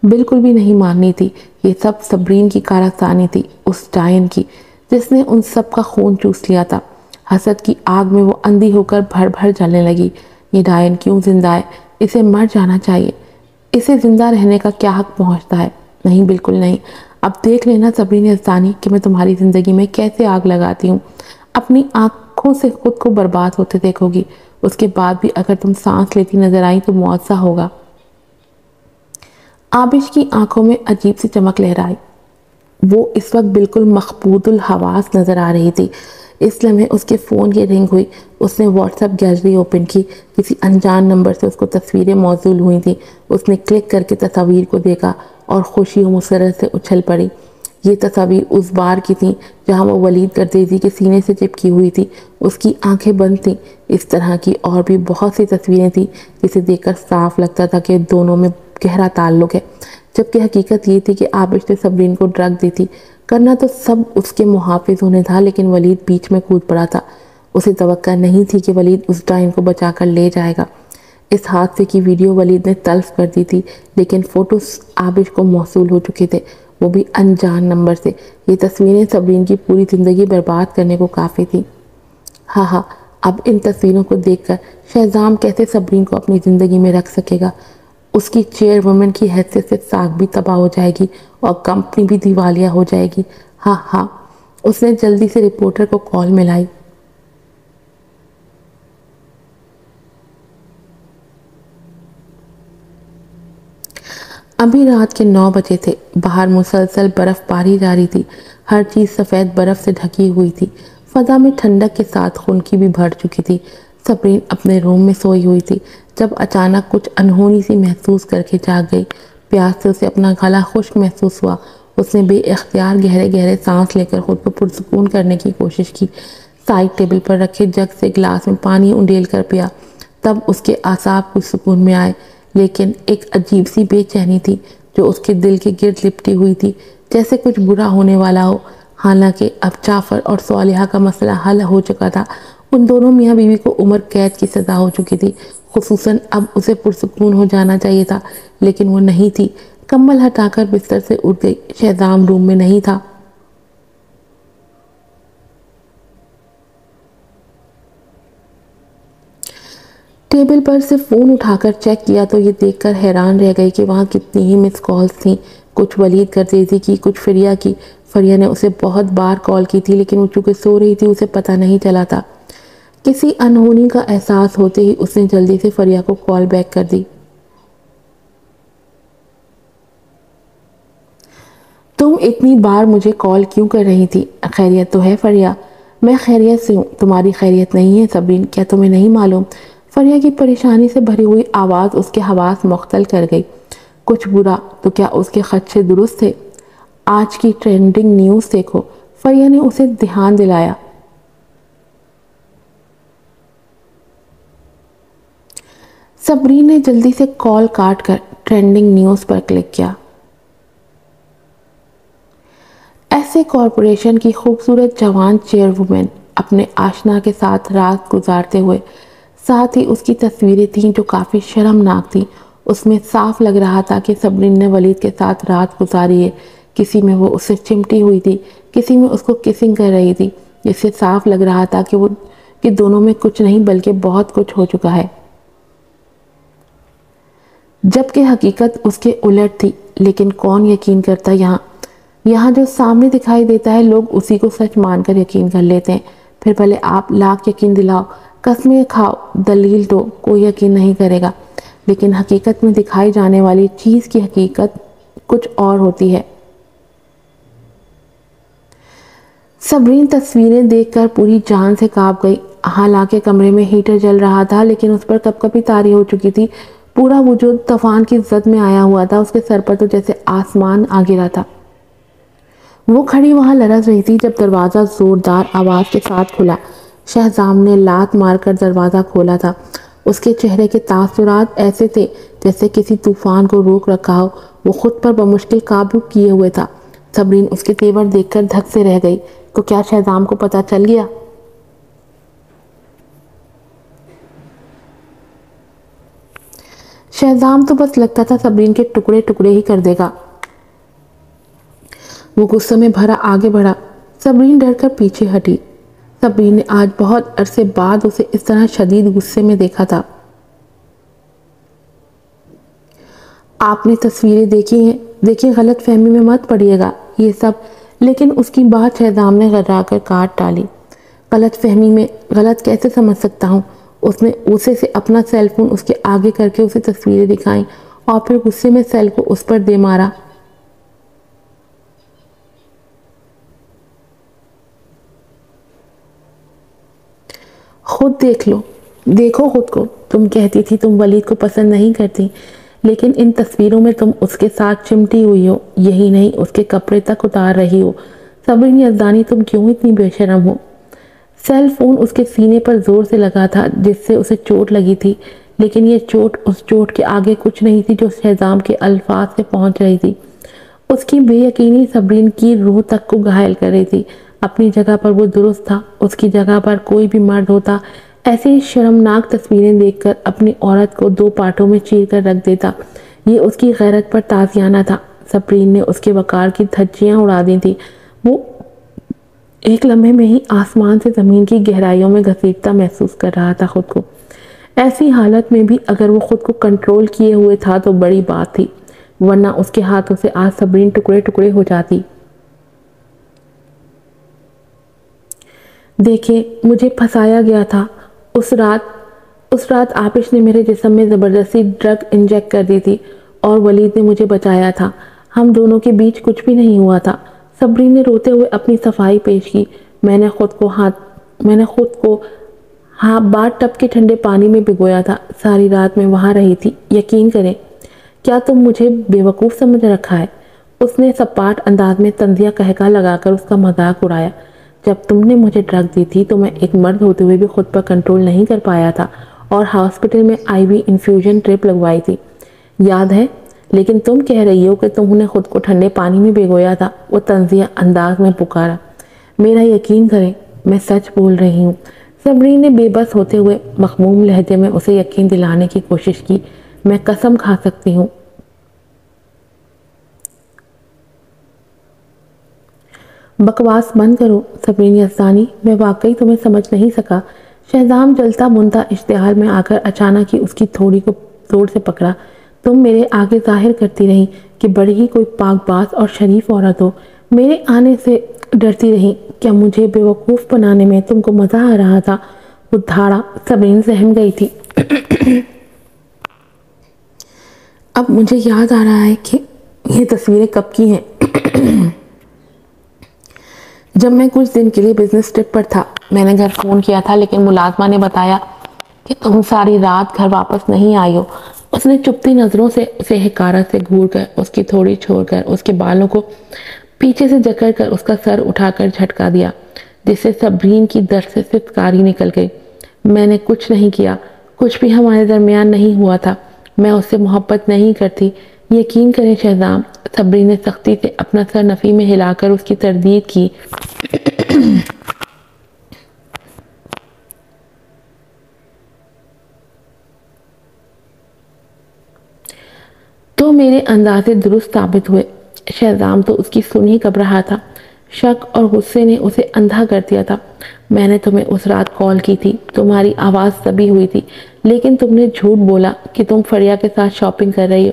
بالکل بھی نہیں ماننی تھی۔ یہ سب صبرین کی کارستانی تھی، اس ڈائن کی جس نے ان سب کا خون چوس لیا تھا۔ حسد کی آگ میں وہ اندھی ہو کر بھر بھر جلنے لگی۔ یہ ڈائن کیوں زندہ ہے؟ اسے مر جانا چاہیے۔ اسے زندہ رہنے کا کیا حق پہنچتا ہے؟ نہیں، بالکل نہیں۔ اب دیکھ لینا صبرین یزدانی کہ میں تمہاری زندگی میں کیسے آگ لگاتی ہوں۔ اپنی آنکھوں سے خود کو برباد ہوتے دیکھو گی، اس کے بعد بھی اگر تم سانس لیتی نظر آئی تو معاوضہ ہوگا۔ آبش کی آنکھوں میں عجیب سی چمک لہرائی۔ وہ اس وقت بالکل مخبوط الحواس نظر آ رہی تھی۔ اس لمحے اس کے فون کی رنگ ہوئی۔ اس نے واٹس ایپ گیلری اوپن کی۔ کسی انجان نمبر سے اس کو تصویریں موصول ہوئی تھیں۔ اس نے کلک کر کے تصاویر کو دیکھا اور خوشی و مسرت سے اچھل پڑی۔ یہ تصاویر اس بار کی تھیں جہاں وہ ولید گردیزی کے سینے سے چپکی ہوئی تھی۔ اس کی آنکھیں بند تھیں۔ اس طرح کی اور بھی بہت سی تصویریں تھیں جسے دیکھ کر صاف لگتا تھا کہ دونوں میں گہرا تعلق ہے، جبکہ حقیقت یہ تھی کہ آبش نے صبرین کو ڈرگ دی تھی۔ کرنا تو سب اس کے محافظ ہونے تھا، لیکن ولید بیچ میں کود پڑا تھا۔ اسے توقع نہیں تھی کہ ولید اس ڈائن کو بچا کر لے جائے گا۔ اس حادثے کی ویڈیو ولید نے تلف کر دی تھی، لیکن فوٹوز آبش کو موصول ہو چکے تھے، وہ بھی انجان نمبر سے۔ یہ تصویریں صبرین کی پوری زندگی برباد کرنے کو کافی تھی۔ ہاں، اب ان تصویروں کو دیکھ کر شہزام کیسے صبرین کو اپنی زندگی میں رکھ سکے گا؟ اس کی چیئر وومن کی حیثیت سے ساکھ بھی تباہ ہو جائے گی اور کمپنی بھی دیوالیہ ہو جائے گی۔ ہاں، اس نے جلدی سے رپورٹر کو کال ملائی۔ ابھی رات کے 9 بجے تھے۔ باہر مسلسل برف باری جاری تھی، ہر چیز سفید برف سے ڈھکی ہوئی تھی۔ فضا میں ٹھنڈک کے ساتھ خنکی بھی بڑھ چکی تھی۔ صبرین اپنے روم میں سوئی ہوئی تھی جب اچانک کچھ انہونی سی محسوس کر کے جاگ گئی۔ پیاس سے اسے اپنا گلا خشک محسوس ہوا۔ اس نے بے اختیار گہرے گہرے سانس لے کر خود کو پرسکون کرنے کی کوشش کی۔ سائڈ ٹیبل پر رکھے جگ سے گلاس میں پانی انڈیل کر پیا، تب اس کے اعصاب کچھ سکون میں آئے، لیکن ایک عجیب سی بے چینی تھی جو اس کے دل کے گرد لپٹی ہوئی تھی، جیسے کچھ برا ہونے والا ہو۔ حالانکہ اب جعفر اور صالحہ کا مسئلہ حل ہو چکا تھا، ان دونوں میاں بیوی کو عمر قید کی سزا ہو چکی تھی۔ خصوصاً اب اسے پرسکون ہو جانا چاہیے تھا، لیکن وہ نہیں تھی۔ کمبل ہٹا کر بستر سے اٹھ گئی۔ شہزام روم میں نہیں تھا۔ ٹیبل پر سے فون اٹھا کر چیک کیا تو یہ دیکھ کر حیران رہ گئی کہ وہاں کتنی ہی مس کالز تھیں، کچھ ولید گردیزی کی، کچھ فریہ کی۔ فریہ نے اسے بہت بار کال کی تھی، لیکن وہ چونکہ سو رہی تھی اسے پتہ نہیں چلا تھا۔ کسی انہونی کا احساس ہوتے ہی اس نے جلدی سے فریہ کو کال بیک کر دی۔ تم اتنی بار مجھے کال کیوں کر رہی تھی؟ خیریت تو ہے فریہ؟ میں خیریت سے ہوں، تمہاری خیریت نہیں ہے صبرین، کیا تمہیں نہیں معلوم؟ فریہ کی پریشانی سے بھری ہوئی آواز اس کے حواس مختل کر گئی۔ کچھ برا تو کیا اس کے خدشے درست تھے؟ آج کی ٹرینڈنگ نیوز دیکھو، فریہ نے اسے دھیان دلایا۔ صبرین نے جلدی سے کال کاٹ کر ٹرینڈنگ نیوز پر کلک کیا۔ ایسے کارپوریشن کی خوبصورت جوان چیئرومین اپنے آشنا کے ساتھ رات گزارتے ہوئے، ساتھ ہی اس کی تصویریں تھیں جو کافی شرمناک تھیں۔ اس میں صاف لگ رہا تھا کہ صبرین نے ولید کے ساتھ رات گزاری ہے۔ کسی میں وہ اسے چمٹی ہوئی تھی، کسی میں اس کو کسنگ کر رہی تھی، جس سے صاف لگ رہا تھا کہ دونوں میں کچھ نہیں بلکہ بہت کچھ ہو چکا ہے، جبکہ حقیقت اس کے الٹ تھی۔ لیکن کون یقین کرتا یہاں جو سامنے دکھائی دیتا ہے لوگ اسی کو سچ مان کر یقین کر لیتے ہیں، پھر بھلے آپ لاکھ یقین دلاؤ، قسمیں کھاؤ، دلیل دو، کوئی یقین نہیں کرے گا۔ لیکن حقیقت میں دکھائی جانے والی چیز کی حقیقت کچھ اور ہوتی ہے۔ صبرین تصویریں دیکھ کر پوری جان سے کانپ گئی۔ حالانکہ کمرے میں ہیٹر جل رہا تھا، لیکن اس پر کپ کپی طاری ہو چکی تھی۔ پورا وجود طوفان کی زد میں آیا ہوا تھا۔ اس کے سر پر تو جیسے آسمان آ گرا تھا۔ وہ کھڑی وہاں لرز رہی تھی جب دروازہ زوردار آواز کے ساتھ کھلا۔ شہزام نے لات مار کر دروازہ کھولا تھا۔ اس کے چہرے کے تاثرات ایسے تھے جیسے کسی طوفان کو روک رکھا ہو۔ وہ خود پر بمشکل قابو کیے ہوئے تھا۔ صبرین اس کے تیور دیکھ کر دھک سے رہ گئی۔ تو کیا شہزام کو پتہ چل گیا؟ شہزام تو بس لگتا تھا صبرین کے ٹکڑے ٹکڑے ہی کر دے گا۔ وہ غصے میں بھرا آگے بڑھا۔ صبرین ڈر کر پیچھے ہٹی۔ صبرین نے آج بہت عرصے بعد اسے اس طرح شدید غصے میں دیکھا تھا۔ آپ نے تصویریں دیکھی ہیں، دیکھیں غلط فہمی میں مت پڑیے گا یہ سب۔ لیکن اس کی بات شہزام نے غرا کر کاٹ ڈالی۔ غلط فہمی میں غلط کیسے سمجھ سکتا ہوں؟ اس نے غصے سے اپنا سیل فون اس کے آگے کر کے اسے تصویریں دکھائیں اور پھر غصے میں سیل کو اس پر دے مارا۔ خود دیکھ لو، دیکھو خود کو۔ تم کہتی تھی تم ولید کو پسند نہیں کرتی، لیکن ان تصویروں میں تم اس کے ساتھ چمٹی ہوئی ہو، یہی نہیں اس کے کپڑے تک اتار رہی ہو۔ صبرین یزدانی تم کیوں اتنی بے شرم ہو؟ سیل فون اس کے سینے پر زور سے لگا تھا جس سے اسے چوٹ لگی تھی، لیکن یہ چوٹ اس چوٹ کے آگے کچھ نہیں تھی جو شہزام کے الفاظ سے پہنچ رہی تھی۔ اس کی بے یقینی صبرین کی روح تک کو گھائل کر رہی تھی۔ اپنی جگہ پر وہ درست تھا، اس کی جگہ پر کوئی بھی مرد ہوتا ایسی شرمناک تصویریں دیکھ کر اپنی عورت کو دو پارٹوں میں چیر کر رکھ دیتا۔ یہ اس کی غیرت پر تعزیانہ تھا۔ صبرین نے اس کے وقار کی دھجیاں اڑا دی تھی۔ وہ ایک لمحے میں ہی آسمان سے زمین کی گہرائیوں میں گھسیٹتا محسوس کر رہا تھا خود کو۔ ایسی حالت میں بھی اگر وہ خود کو کنٹرول کیے ہوئے تھا تو بڑی بات تھی، ورنہ اس کے ہاتھوں سے آج صبرین ٹکڑے ٹکڑے ہو جاتی۔ دیکھیں، مجھے پھنسایا گیا تھا۔ اس رات آپش نے میرے جسم میں زبردستی ڈرگ انجیکٹ کر دی تھی اور ولید نے مجھے بچایا تھا۔ ہم دونوں کے بیچ کچھ بھی نہیں ہوا تھا۔ صبرین نے روتے ہوئے اپنی صفائی پیش کی۔ میں نے خود کو باتھ ٹب کے ٹھنڈے پانی میں بھگویا تھا، ساری رات میں وہاں رہی تھی، یقین کریں۔ کیا تم مجھے بیوقوف سمجھ رکھا ہے؟ اس نے سپاٹ انداز میں طنزیہ قہقہ لگا کر اس کا مذاق اڑایا۔ جب تم نے مجھے ڈرگ دی تھی تو میں ایک مرد ہوتے ہوئے بھی خود پر کنٹرول نہیں کر پایا تھا اور ہاسپٹل میں آئی وی انفیوژن ٹرپ لگوائی تھی، یاد ہے؟ لیکن تم کہہ رہی ہو کہ تم نے خود کو ٹھنڈے پانی میں بھگویا تھا، وہ طنزیہ انداز میں پکارا۔ میرا یقین کریں، میں سچ بول رہی ہوں۔ صبرین نے بے بس ہوتے ہوئے مخموم لہجے میں اسے یقین دلانے کی کوشش کی۔ میں قسم کھا سکتی ہوں۔ بکواس بند کرو صبرین یزدانی، میں واقعی تمہیں سمجھ نہیں سکا۔ شہزام جلتا بنتا اشتعال میں آ کر اچانک ہی اس کی تھوڑی کو زور سے پکڑا۔ تم میرے آگے ظاہر کرتی رہی کہ بڑی ہی کوئی پاک باز اور شریف عورت ہو، میرے آنے سے ڈرتی رہی۔ کیا مجھے بیوقوف بنانے میں تم کو مزہ آ رہا تھا؟ وہ دھاڑا صبرین سہم گئی تھی۔ اب مجھے یاد آ رہا ہے کہ یہ تصویریں کب کی ہیں۔ جب میں کچھ دن کے لیے بزنس ٹرپ پر تھا، میں نے گھر فون کیا تھا لیکن ملازمہ نے بتایا کہ تم ساری رات گھر واپس نہیں آئی ہو۔ اس نے چپتی نظروں سے اسے حقارت سے گھور کر اس کی تھوڑی چھوڑ کر اس کے بالوں کو پیچھے سے جکڑ کر اس کا سر اٹھا کر جھٹکا دیا، جس سے صبرین کی در سے سسکاری نکل گئی۔ میں نے کچھ نہیں کیا، کچھ بھی ہمارے درمیان نہیں ہوا تھا، میں اس سے محبت نہیں کرتی، یقین کریں شہزام۔ صبرین نے سختی سے اپنا سر نفی میں ہلا کر اس کی تردید کی۔ تو میرے اندازے درست ثابت ہوئے۔ شہزام تو اس کی سن ہی کب رہا تھا۔ شک اور غصے نے اسے اندھا کر دیا تھا۔ میں نے تمہیں اس رات کال کی تھی، تمہاری آواز دبی ہوئی تھی، لیکن تم نے جھوٹ بولا کہ تم فریا کے ساتھ شاپنگ کر رہی ہو،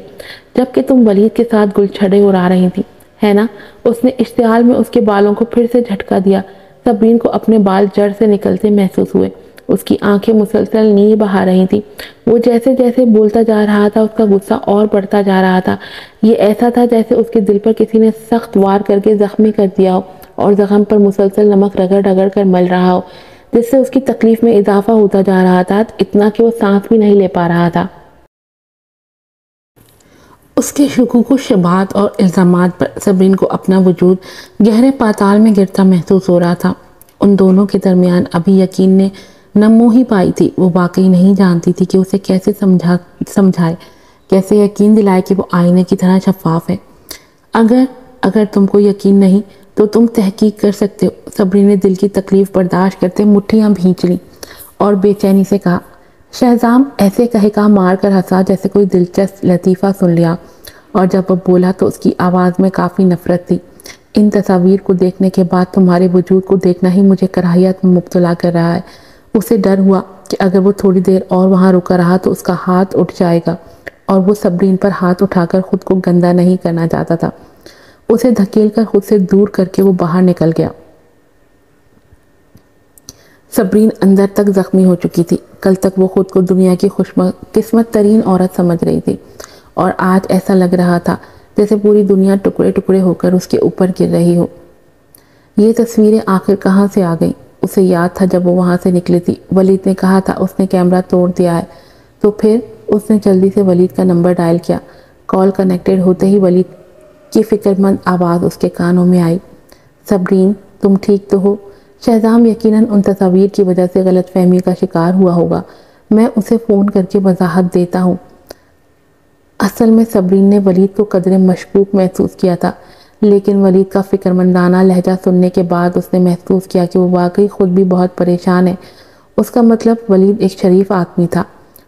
جبکہ تم ولید کے ساتھ گل چھڑے اڑا رہی تھی، ہے نا؟ اس نے اشتعال میں اس کے بالوں کو پھر سے جھٹکا دیا۔ صبرین کو اپنے بال جڑ سے نکلتے محسوس ہوئے۔ اس کی آنکھیں مسلسل نیل بہا رہی تھی۔ وہ جیسے جیسے بولتا جا رہا تھا اس کا غصہ اور بڑھتا جا رہا تھا۔ یہ ایسا تھا جیسے اس کے دل پر کسی نے سخت وار کر کے زخمی کر دیا ہو اور زخم پر مسلسل نمک رگڑ رگڑ کر مل رہا ہو، جس سے اس کی تکلیف میں اضافہ ہوتا جا رہا تھا، اتنا کہ وہ سانس بھی نہیں لے پا رہا تھا۔ اس کے شکوک و شبہات اور الزامات پر صبرین کو اپنا وجود گہرے پاتال میں گرتا محسوس ہو رہا تھا۔ ان دونوں کے درمیان ابھی یقین نے نمو ہی پائی تھی۔ وہ واقعی نہیں جانتی تھی کہ اسے کیسے سمجھائے، کیسے یقین دلائے کہ وہ آئینے کی طرح شفاف ہے؟ اگر تم کو یقین نہیں تو تم تحقیق کر سکتے ہو۔ صبری نے دل کی تکلیف برداشت کرتے مٹھیاں بھینچ لیں اور بے چینی سے کہا۔ شہزام ایسے کہا مار کر ہنسا جیسے کوئی دلچسپ لطیفہ سن لیا، اور جب وہ بولا تو اس کی آواز میں کافی نفرت تھی۔ ان تصاویر کو دیکھنے کے بعد تمہارے وجود کو دیکھنا ہی مجھے کراہیت میں مبتلا کر رہا ہے۔ اسے ڈر ہوا کہ اگر وہ تھوڑی دیر اور وہاں رکا رہا تو اس کا ہاتھ اٹھ جائے گا، اور وہ صبرین پر ہاتھ اٹھا کر خود کو گندا نہیں کرنا چاہتا تھا۔ اسے دھکیل کر خود سے دور کر کے وہ باہر نکل گیا۔ صبرین اندر تک زخمی ہو چکی تھی۔ کل تک وہ خود کو دنیا کی خوش قسمت ترین عورت سمجھ رہی تھی، اور آج ایسا لگ رہا تھا جیسے پوری دنیا ٹکڑے ٹکڑے ہو کر اس کے اوپر گر رہی ہو۔ یہ تصویریں آخر کہاں سے آ گئیں؟ اسے یاد تھا جب وہ وہاں سے نکلی تھی ولید نے کہا تھا اس نے کیمرہ توڑ دیا ہے، تو پھر اس نے جلدی سے ولید کا نمبر ڈائل کیا۔ کال کنیکٹڈ ہوتے ہی ولید کی فکر مند آواز اس کے کانوں میں آئی۔ صبرین تم ٹھیک تو ہو؟ شہزام یقیناً ان تصاویر کی وجہ سے غلط فہمی کا شکار ہوا ہوگا، میں اسے فون کر کے وضاحت دیتا ہوں۔ اصل میں صبرین نے ولید کو قدرے مشکوک محسوس کیا تھا، لیکن ولید کا فکر مندانہ لہجہ سننے کے بعد اس نے محسوس کیا کہ وہ واقعی خود بھی بہت پریشان ہے۔ اس کا مطلب ولید ایک شریف آدمی تھا،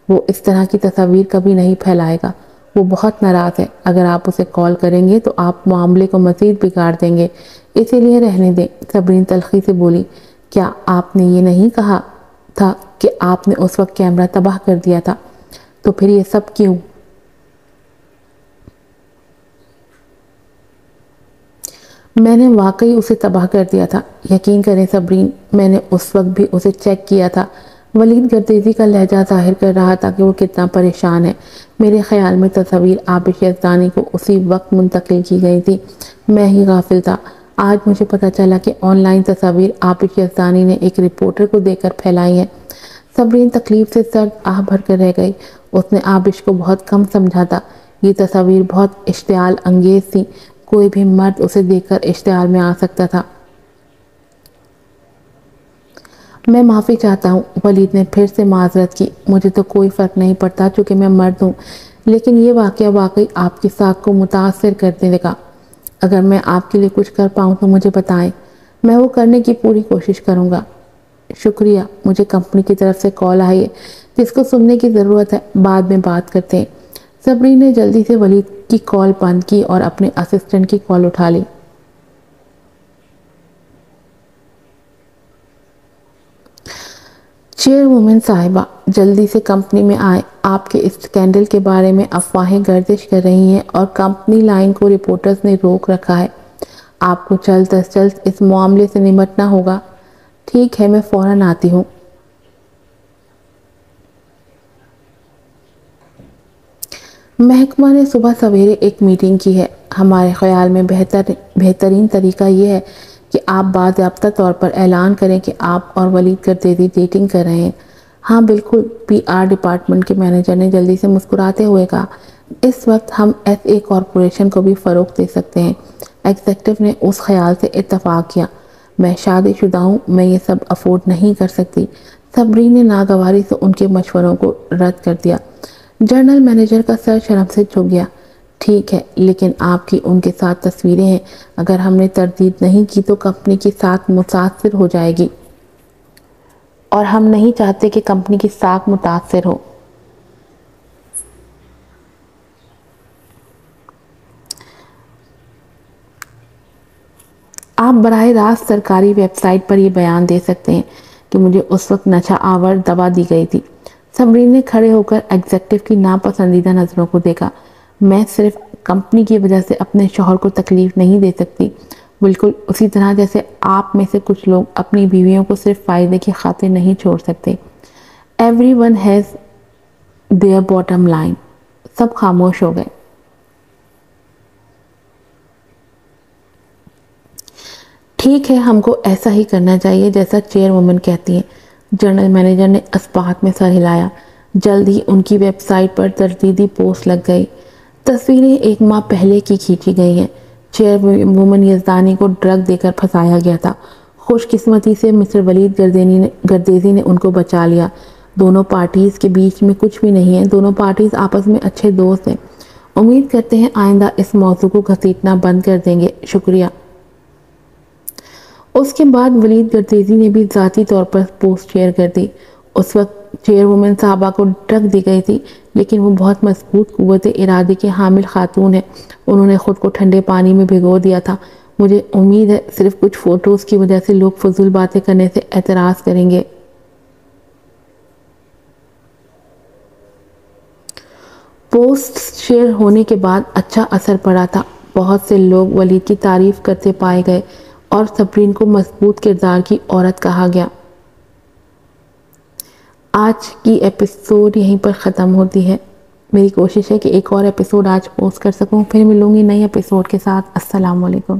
وہ اس طرح کی تصاویر کبھی نہیں پھیلائے گا۔ وہ بہت ناراض ہے، اگر آپ اسے کال کریں گے تو آپ معاملے کو مزید بگاڑ دیں گے، اسی لیے رہنے دیں۔ صبرین تلخی سے بولی۔ کیا آپ نے یہ نہیں کہا تھا کہ آپ نے اس وقت کیمرہ تباہ کر دیا تھا؟ تو پھر یہ سب کیوں؟ میں نے واقعی اسے تباہ کر دیا تھا، یقین کریں صبرین، میں نے اس وقت بھی اسے چیک کیا تھا۔ ولید گردیزی کا لہجہ ظاہر کر رہا تھا کہ وہ کتنا پریشان ہے۔ میرے خیال میں تصاویر آبش یزدانی کو اسی وقت منتقل کی گئی تھی، میں ہی غافل تھا۔ آج مجھے پتا چلا کہ آن لائن تصاویر آبش یزدانی نے ایک رپورٹر کو دے کر پھیلائی ہیں۔ صبرین تکلیف سے سرد آہ بھر کر رہ گئی۔ اس نے آبش کو بہت کم سمجھا تھا۔ یہ تصاویر بہت اشتعال انگیز تھیں، کوئی بھی مرد اسے دیکھ کر اشتعال میں آ سکتا تھا۔ میں معافی چاہتا ہوں، ولید نے پھر سے معذرت کی۔ مجھے تو کوئی فرق نہیں پڑتا چونکہ میں مرد ہوں، لیکن یہ واقعہ واقعی آپ کی ساکھ کو متاثر کرنے لگا۔ اگر میں آپ کے لیے کچھ کر پاؤں تو مجھے بتائیں، میں وہ کرنے کی پوری کوشش کروں گا۔ شکریہ، مجھے کمپنی کی طرف سے کال آئی ہے جس کو سننے کی ضرورت ہے، بعد میں بات کرتے ہیں۔ صبرین نے جلدی سے ولید کی کال بند کی اور اپنے اسسٹنٹ کی کال اٹھا لی۔ چیئروومن صاحبہ، جلدی سے کمپنی میں آئیں، آپ کے اس اسکینڈل کے بارے میں افواہیں گردش کر رہی ہیں اور کمپنی لائن کو رپورٹرز نے روک رکھا ہے۔ آپ کو جلد از جلد اس معاملے سے نمٹنا ہوگا۔ ٹھیک ہے، میں فوراً آتی ہوں۔ محکمہ نے صبح سویرے ایک میٹنگ کی ہے۔ ہمارے خیال میں بہترین طریقہ یہ ہے کہ آپ باضابطہ طور پر اعلان کریں کہ آپ اور ولید گردیزی ڈیٹنگ کر رہے ہیں۔ ہاں بالکل، پی آر ڈپارٹمنٹ کے مینیجر نے جلدی سے مسکراتے ہوئے کہا۔ اس وقت ہم ایس اے کارپوریشن کو بھی فروغ دے سکتے ہیں۔ ایگزیکٹو نے اس خیال سے اتفاق کیا۔ میں شادی شدہ ہوں، میں یہ سب افورڈ نہیں کر سکتی۔ صبرین نے ناگواری سے ان کے مشوروں کو رد کر دیا۔ جنرل مینیجر کا سر شرم سے جھک گیا۔ ٹھیک ہے، لیکن آپ کی ان کے ساتھ تصویریں ہیں، اگر ہم نے تردید نہیں کی تو کمپنی کے ساتھ متاثر ہو جائے گی، اور ہم نہیں چاہتے کہ کمپنی کی ساکھ متاثر ہو۔ آپ براہ راست سرکاری ویب سائٹ پر یہ بیان دے سکتے ہیں کہ مجھے اس وقت نشہ آور دوا دی گئی تھی۔ صبرین نے کھڑے ہو کر ایگزیکٹو کی ناپسندیدہ نظروں کو دیکھا۔ میں صرف کمپنی کی وجہ سے اپنے شوہر کو تکلیف نہیں دے سکتی، بالکل اسی طرح جیسے آپ میں سے کچھ لوگ اپنی بیویوں کو صرف فائدے کی خاطر نہیں چھوڑ سکتے۔ Everyone has their bottom line. سب خاموش ہو گئے۔ ٹھیک ہے، ہم کو ایسا ہی کرنا چاہیے جیسا چیئروومن کہتی ہیں۔ جنرل مینیجر نے اسبات میں سر ہلایا۔ جلد ہی ان کی ویب سائٹ پر تردیدی پوسٹ لگ گئی۔ تصویریں 1 ماہ پہلے کی کھینچی گئی ہیں۔ چیئروومن یزدانی کو ڈرگ دے کر پھنسایا گیا تھا۔ خوش قسمتی سے مسٹر ولید گردیزی نے ان کو بچا لیا۔ دونوں پارٹیز کے بیچ میں کچھ بھی نہیں ہے، دونوں پارٹیز آپس میں اچھے دوست ہیں۔ امید کرتے ہیں آئندہ اس موضوع کو گھسیٹنا بند کر دیں گے، شکریہ۔ اس کے بعد ولید گردیزی نے بھی ذاتی طور پر پوسٹ شیئر کر دی۔ اس وقت چیئر وومن صاحبہ کو ڈرگ دی گئی تھی، لیکن وہ بہت مضبوط قوت ارادے کے حامل خاتون ہے، انہوں نے خود کو ٹھنڈے پانی میں بھگو دیا تھا۔ مجھے امید ہے صرف کچھ فوٹوز کی وجہ سے لوگ فضول باتیں کرنے سے اعتراض کریں گے۔ پوسٹ شیئر ہونے کے بعد اچھا اثر پڑا تھا، بہت سے لوگ ولید کی تعریف کرتے پائے گئے اور صبرین کو مضبوط کردار کی عورت کہا گیا۔ آج کی ایپیسوڈ یہیں پر ختم ہوتی ہے۔ میری کوشش ہے کہ ایک اور ایپیسوڈ آج پوسٹ کر سکوں، پھر ملوں گی نئی ایپیسوڈ کے ساتھ۔ السلام علیکم۔